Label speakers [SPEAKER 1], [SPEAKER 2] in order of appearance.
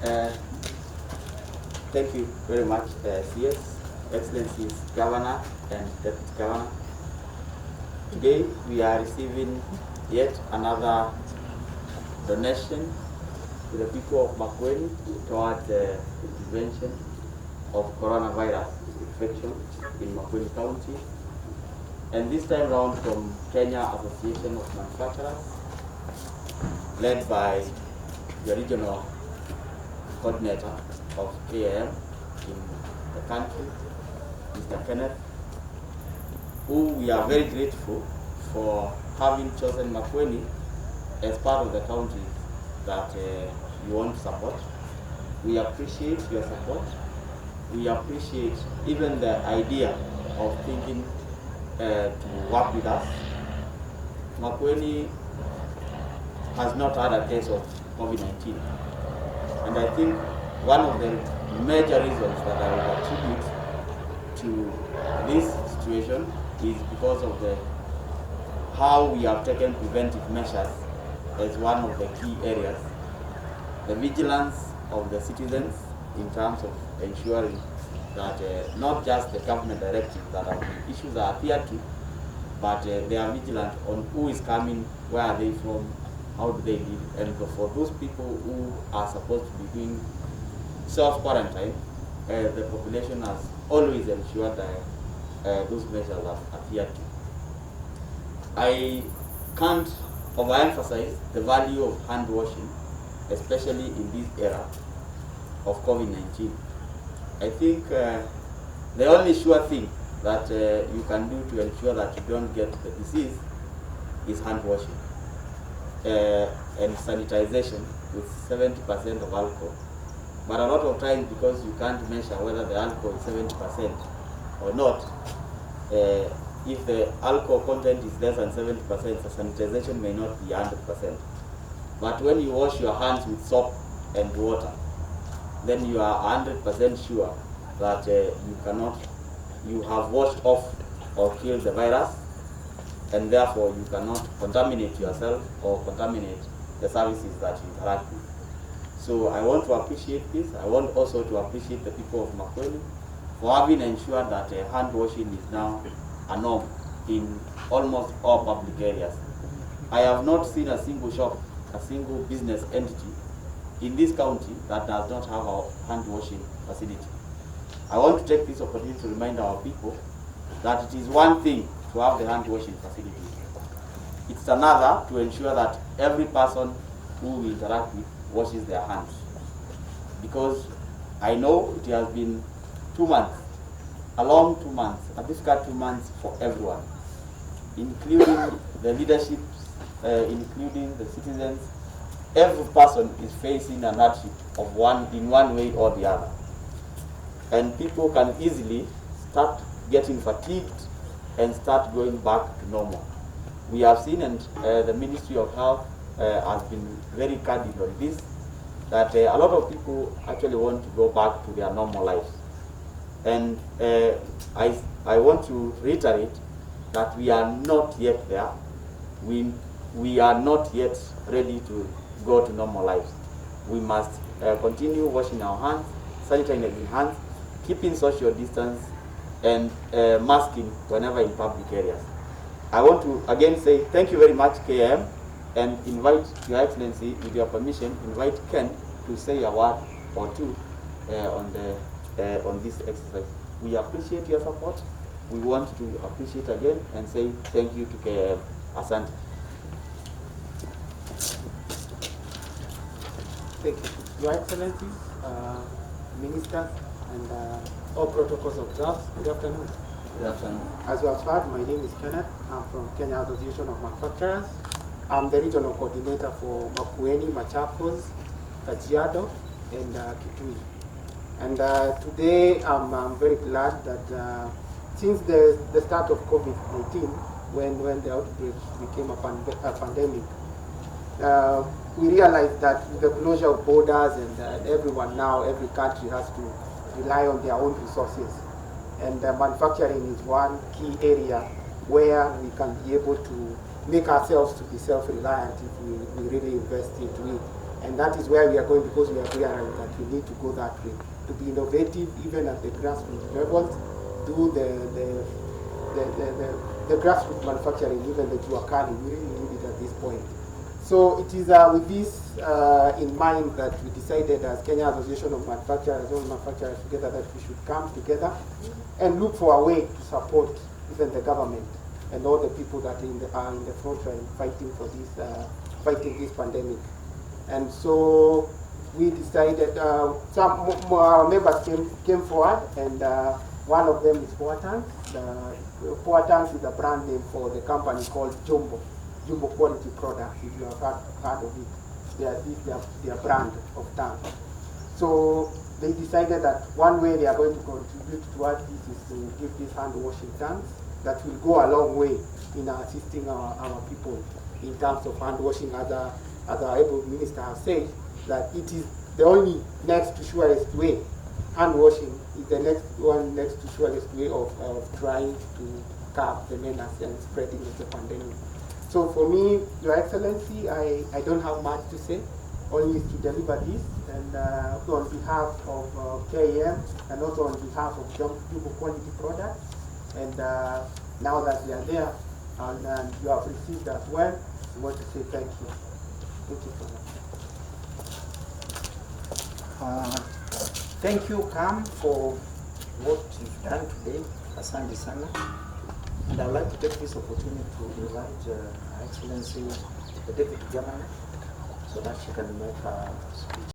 [SPEAKER 1] Uh, Thank you very much, CS, Excellencies Governor and Deputy Governor. Today we are receiving yet another donation to the people of Makueni towards the prevention of coronavirus infection in Makueni County. And this time round from Kenya Association of Manufacturers, led by the regional coordinator of KAM in the country, Mr. Kenneth, who we are very grateful for having chosen Makueni as part of the county that you want to support. We appreciate your support. We appreciate even the idea of thinking to work with us. Makueni has not had a case of COVID-19. And I think one of the major reasons that I would attribute to this situation is because of how we have taken preventive measures as one of the key areas. The vigilance of the citizens in terms of ensuring that not just the government directives that are issues are adhered to, but they are vigilant on who is coming, where are they from, how do they live, and for those people who are supposed to be doing self-quarantine, the population has always ensured that those measures are adhered to. I can't overemphasize the value of hand washing, especially in this era of COVID-19. I think the only sure thing that you can do to ensure that you don't get the disease is hand washing and sanitization with 70% of alcohol. But a lot of times, because you can't measure whether the alcohol is 70% or not, if the alcohol content is less than 70%, the sanitization may not be 100%. But when you wash your hands with soap and water, then you are 100% sure that you have washed off or killed the virus, and therefore you cannot contaminate yourself or contaminate the services that you interact with. So I want to appreciate this. I want also to appreciate the people of Makueni for having ensured that hand washing is now a norm in almost all public areas. I have not seen a single shop, a single business entity in this county that does not have a hand washing facility. I want to take this opportunity to remind our people that it is one thing to have the hand washing facility. It's another to ensure that every person who we interact with washes their hands. Because I know it has been 2 months, a long 2 months, a difficult 2 months for everyone, including the leadership, including the citizens. Every person is facing an hardship in one way or the other. And people can easily start getting fatigued and start going back to normal. We have seen, and the Ministry of Health has been very candid on this, that a lot of people actually want to go back to their normal lives. And I want to reiterate that we are not yet there. We are not yet ready to go to normal lives. We must continue washing our hands, sanitizing hands, keeping social distance, and masking whenever in public areas. I want to again say thank you very much, KM, and invite Your Excellency, with your permission, invite Ken to say a word or two on this exercise. We appreciate your support. We want to appreciate again and say thank you to KM. Asante.
[SPEAKER 2] Thank you. Your Excellencies, Ministers, and all protocols observed, good afternoon.
[SPEAKER 1] Good afternoon.
[SPEAKER 2] As you have heard, my name is Kenneth. I'm from Kenya Association of Manufacturers. I'm the regional coordinator for Makueni, Machakos, Kajiado, and Kitui. And today I'm very glad that since the start of COVID-19, when the outbreak became a pandemic, we realized that with the closure of borders and everyone now, every country has to rely on their own resources. And manufacturing is one key area where we can be able to make ourselves to be self-reliant if we really invest into it. And that is where we are going, because we are realizing that we need to go that way, to be innovative even at the grassroots levels, do the grassroots manufacturing, even the juakali, we really need it at this point. So it is with this in mind that we decided as Kenya Association of Manufacturers, all manufacturers together, that we should come together and look for a way to support even the government and all the people that are in the front line fighting for this, fighting this pandemic. And so we decided, some members came forward, and one of them is Poatans. Poatans is a brand name for the company called Jumbo Quality Products, if you have heard of it. They are their brand of tank. So they decided that one way they are going to contribute towards this is to give these hand washing tanks that will go a long way in assisting our people in terms of hand washing. As our able minister has said, that it is the only next to surest way. Hand washing is the next to surest way of trying to curb the menace and spreading of the pandemic. So for me, Your Excellency, I don't have much to say, only to deliver this, and also on behalf of KEM, and also on behalf of Jumbo Quality Products. And now that we are there, and you have received as well, we want to say thank you. Thank you so much.
[SPEAKER 3] Thank you, Cam, for what you've done today. Asante sana. And I'd like to take this opportunity to invite Her Excellency, the Deputy Governor, so that she can make a speech.